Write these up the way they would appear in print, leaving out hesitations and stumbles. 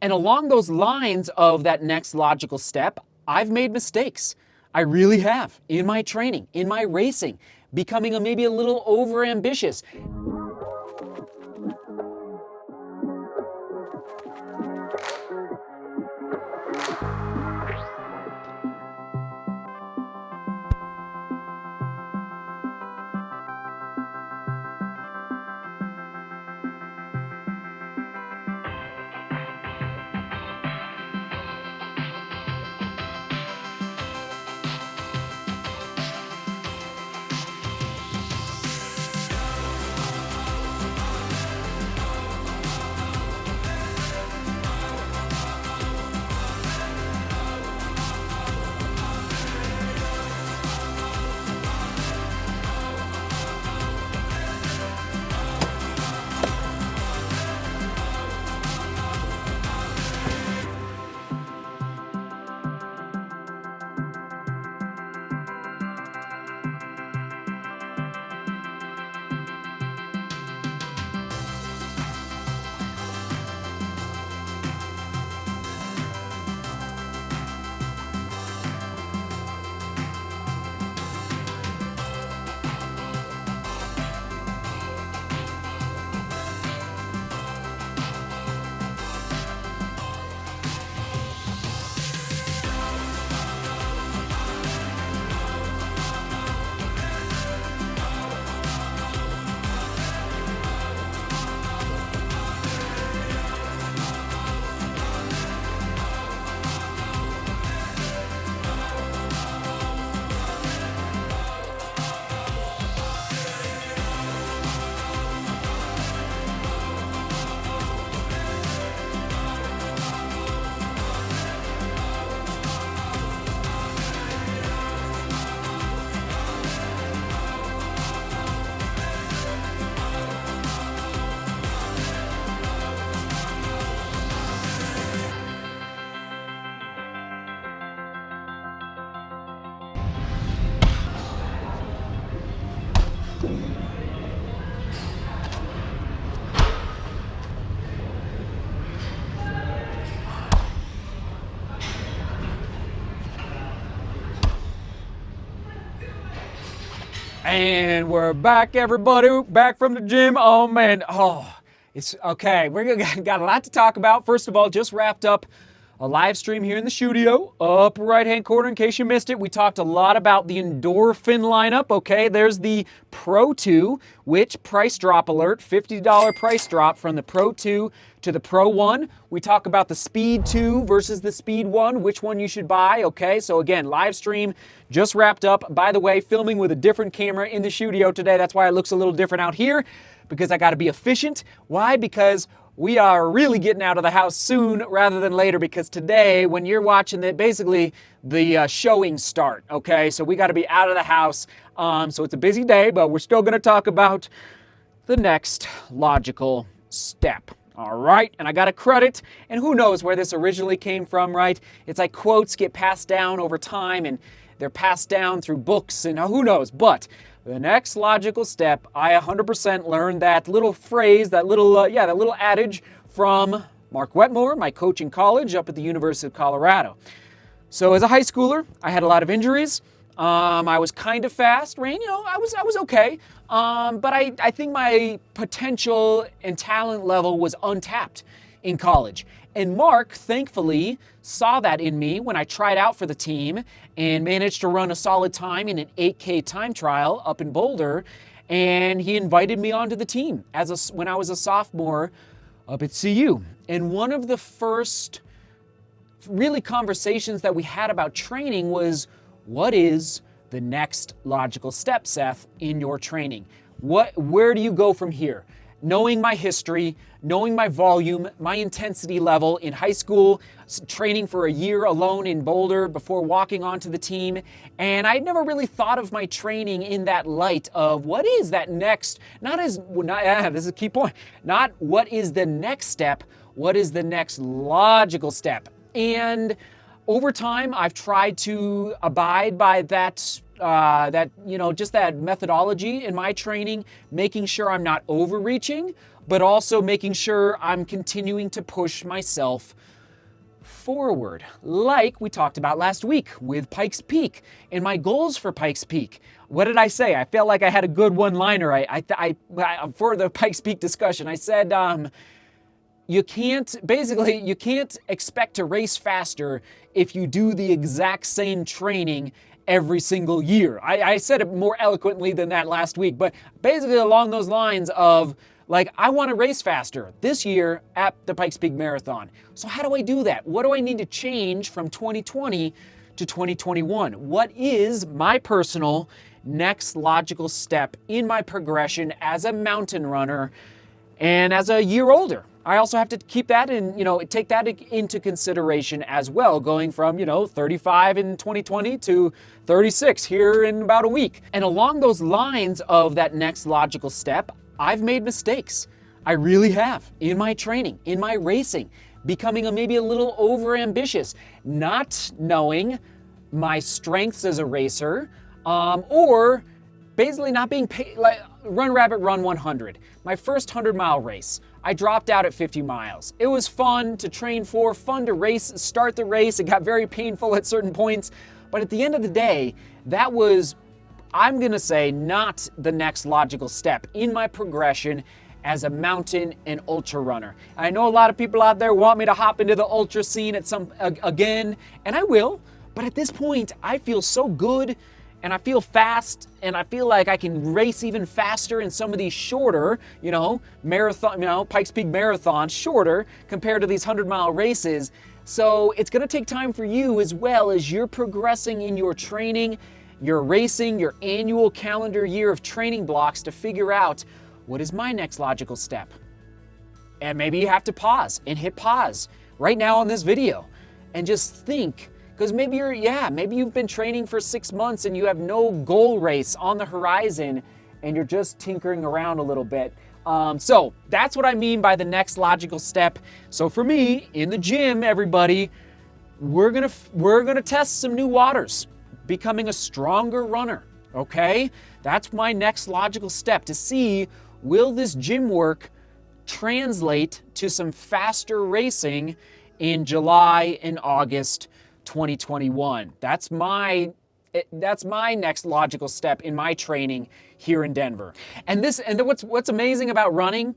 And along those lines of that next logical step, I've made mistakes. I really have in my training, in my racing, becoming maybe a little over ambitious. And we're back, everybody, back from the gym. Oh, man. Oh, it's okay. We're got a lot to talk about. First of all, just wrapped up a live stream here in the studio. Upper right-hand corner, in case you missed it, we talked a lot about the endorphin lineup. Okay, there's the Pro 2, which price drop alert, $50 price drop from the Pro 2 to the Pro 1. We talk about the Speed 2 versus the Speed 1, which one you should buy. Okay, so again, live stream just wrapped up. By the way, filming with a different camera in the studio today. That's why it looks a little different out here, because I got to be efficient. Why? Because we are really getting out of the house soon rather than later, because today, when you're watching it, basically the showings start, okay? So we got to be out of the house. So it's a busy day, but we're still going to talk about the next logical step. All right, and I got a credit, and who knows where this originally came from, right? It's like quotes get passed down over time, and they're passed down through books, and who knows, but the next logical step, I 100% learned that little phrase, that little adage from Mark Wetmore, my coach in college up at the University of Colorado. So as a high schooler, I had a lot of injuries. I was kind of fast, ran, I was okay. But I think my potential and talent level was untapped in college. And Mark, thankfully, saw that in me when I tried out for the team and managed to run a solid time in an 8K time trial up in Boulder. And he invited me onto the team when I was a sophomore up at CU. And one of the first really conversations that we had about training was, what is the next logical step, Seth, in your training? Where do you go from here? Knowing my history, knowing my volume, my intensity level in high school, training for a year alone in Boulder before walking onto the team. And I'd never really thought of my training in that light of what is that next, this is a key point, not what is the next step, what is the next logical step? And over time, I've tried to abide by that methodology in my training, making sure I'm not overreaching, but also making sure I'm continuing to push myself forward, like we talked about last week with Pikes Peak and my goals for Pikes Peak. What did I say? I felt like I had a good one-liner. I for the Pikes Peak discussion, I said, you can't expect to race faster if you do the exact same training every single year. I said it more eloquently than that last week, but basically along those lines of, like, I want to race faster this year at the Pikes Peak Marathon. So how do I do that? What do I need to change from 2020 to 2021? What is my personal next logical step in my progression as a mountain runner and as a year older? I also have to keep that in, take that into consideration as well, going from, 35 in 2020 to 36 here in about a week. And along those lines of that next logical step, I've made mistakes. I really have, in my training, in my racing, becoming maybe a little overambitious, not knowing my strengths as a racer, or basically not being paid. Like Run Rabbit Run 100, my first 100-mile race, I dropped out at 50 miles. It was fun to train for, fun to race, start the race. It got very painful at certain points, but at the end of the day, that was, I'm gonna say, not the next logical step in my progression as a mountain and ultra runner. And I know a lot of people out there want me to hop into the ultra scene again, and I will, but at this point, I feel so good, and I feel fast, and I feel like I can race even faster in some of these shorter, marathon, Pikes Peak Marathon, shorter compared to these 100-mile races. So it's gonna take time for you as well as you're progressing in your training, your racing, your annual calendar year of training blocks to figure out what is my next logical step. And maybe you have to pause and hit pause right now on this video and just think, because maybe you've been training for 6 months and you have no goal race on the horizon and you're just tinkering around a little bit. So that's what I mean by the next logical step. So for me, in the gym, everybody, we're gonna test some new waters, becoming a stronger runner, okay? That's my next logical step, to see, will this gym work translate to some faster racing in July and August 2021. That's my next logical step in my training here in Denver. And what's amazing about running,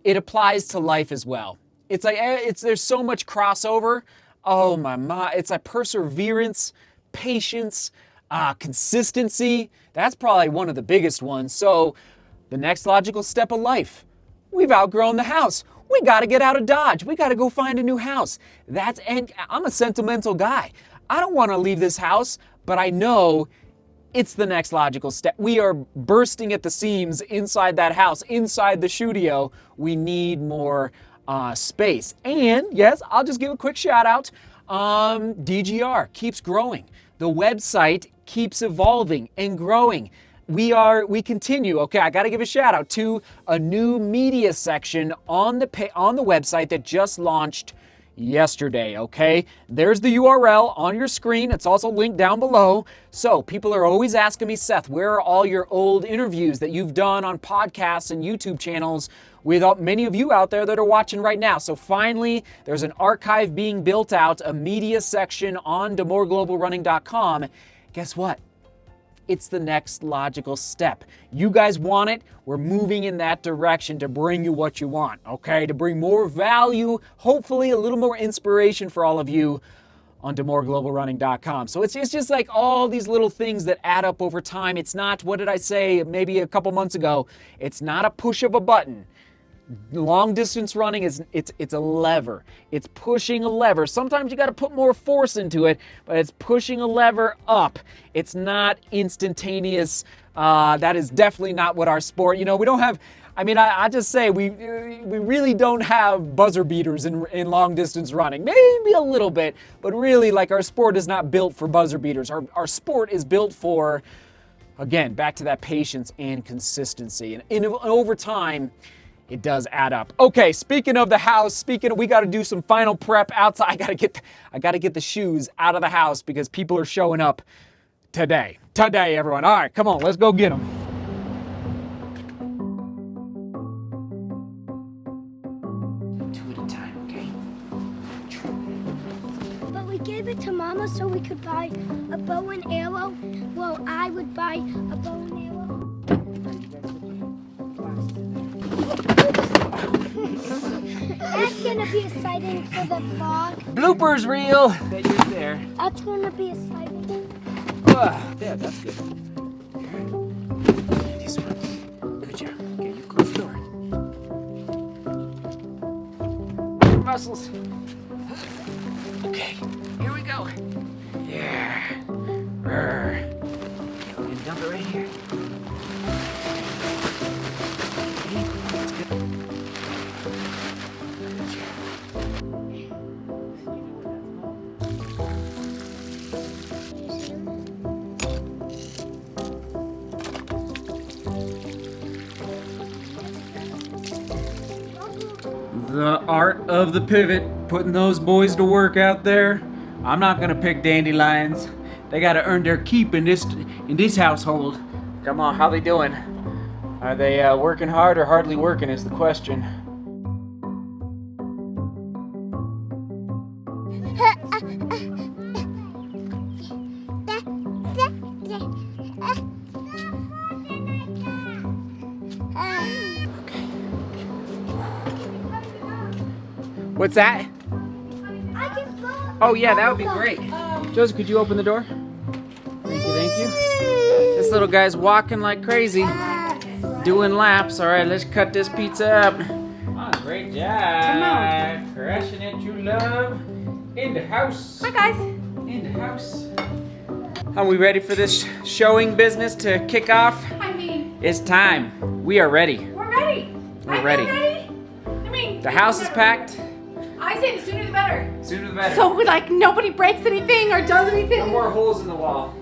it applies to life as well. It's like there's so much crossover. Oh my, it's like perseverance, patience, consistency. That's probably one of the biggest ones. So the next logical step of life, we've outgrown the house. We got to get out of Dodge. We got to go find a new house. And I'm a sentimental guy. I don't want to leave this house, but I know it's the next logical step. We are bursting at the seams inside that house, inside the studio. We need more space. And yes, I'll just give a quick shout out. DGR keeps growing. The website keeps evolving and growing. We continue. Okay, I got to give a shout out to a new media section on the website that just launched yesterday, okay? There's the URL on your screen. It's also linked down below. So people are always asking me, Seth, where are all your old interviews that you've done on podcasts and YouTube channels with many of you out there that are watching right now? So finally, there's an archive being built out, a media section on DeMoorGlobalRunning.com. Guess what? It's the next logical step. You guys want it. We're moving in that direction to bring you what you want, okay? To bring more value, hopefully a little more inspiration for all of you on DeMoorGlobalRunning.com. So it's just like all these little things that add up over time. It's not, what did I say maybe a couple months ago? It's not a push of a button. Long distance running it's a lever. It's pushing a lever. Sometimes you got to put more force into it, but it's pushing a lever up. It's not instantaneous. That is definitely not what our sport. We don't have. I mean, I just say we really don't have buzzer beaters in long distance running. Maybe a little bit, but really, like, our sport is not built for buzzer beaters. Our sport is built for, again, back to that patience and consistency, and over time, it does add up. Okay, speaking of the house, we got to do some final prep outside. I got to get the shoes out of the house because people are showing up today. Today, everyone. All right, come on, let's go get them. gave it to Mama so we could buy a bow and arrow. Well, I would buy a bow and arrow. That's gonna be exciting for the vlog. Bloopers reel that you're there. That's gonna be exciting. Yeah, that's good. This one. Good job. Okay, you close the door. Muscles. Okay, here we go. Yeah. Okay, we're gonna dump it right here. Okay, that's good. Good job. The art of the pivot, putting those boys to work out there. I'm not gonna pick dandelions. They gotta earn their keep in this household. Come on, how they doing? Are they working hard or hardly working is the question. What's that? Oh yeah, that would be great. Joseph, could you open the door? Thank you, thank you. This little guy's walking like crazy, doing laps. All right, let's cut this pizza up. Oh, great job. Come on. Crushing it, you love. In the house. Hi guys. In the house. Are we ready for this showing business to kick off? I mean, It's time. We are ready. we're ready. We're ready. I mean, The house is packed. I say the sooner the better. Sooner the better. So like nobody breaks anything or does anything. No more holes in the wall.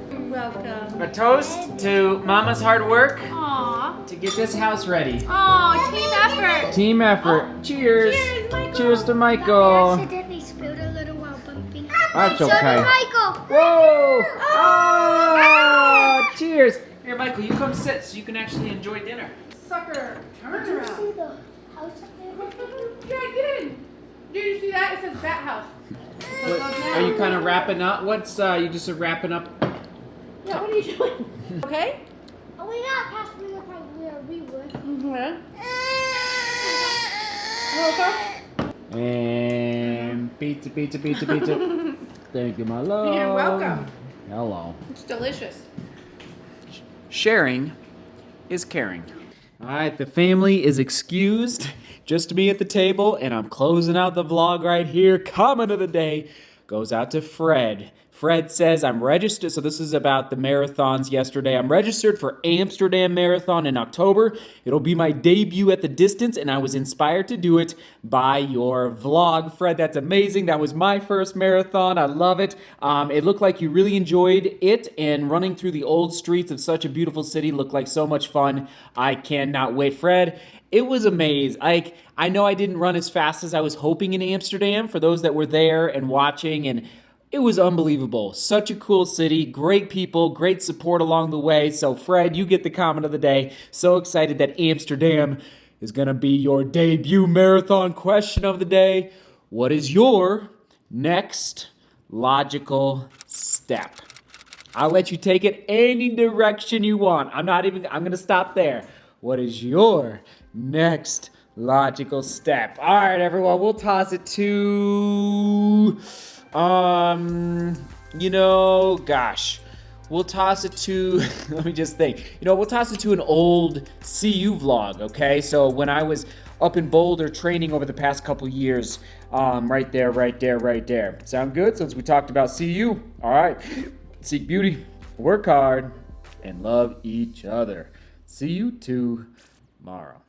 You're welcome. A toast to Mama's hard work Aw. to get this house ready. Aw, team effort. Team effort. Cheers. Cheers, Michael. Cheers to I Michael. accidentally spilled a little while bumping. That's So did okay. Michael. Whoa! Oh! Cheers. Here, Michael, you come sit so you can actually enjoy dinner. Sucker. Turn Did you around. see the house up there? Yeah, get in. Did you see that? It says bat house. Are you kind of wrapping up? What's you just wrapping up? Yeah, what are you doing? Okay. Oh, we got past where we were. Mm-hmm. And pizza, pizza, pizza, pizza. Thank you, my love. You're welcome. Hello. It's delicious. Sharing is caring. All right, the family is excused. Just me at the table, and I'm closing out the vlog right here. Comment of the day goes out to Fred. Fred says, I'm registered, so this is about the marathons yesterday. I'm registered for Amsterdam Marathon in October. It'll be my debut at the distance, and I was inspired to do it by your vlog. Fred, that's amazing. That was my first marathon. I love it. It looked like you really enjoyed it, and running through the old streets of such a beautiful city looked like so much fun. I cannot wait. Fred, it was amazing. I know I didn't run as fast as I was hoping in Amsterdam for those that were there and watching, and it was unbelievable. Such a cool city, great people, great support along the way. So Fred, you get the comment of the day. So excited that Amsterdam is gonna be your debut marathon. Question of the day: what is your next logical step? I'll let you take it any direction you want. I'm gonna stop there. What is your next logical step? All right, everyone, we'll toss it to, we'll toss it to, let me just think. We'll toss it to an old CU vlog, okay? So when I was up in Boulder training over the past couple years, right there. Sound good? Since we talked about CU. All right. Seek beauty, work hard, and love each other. See you tomorrow.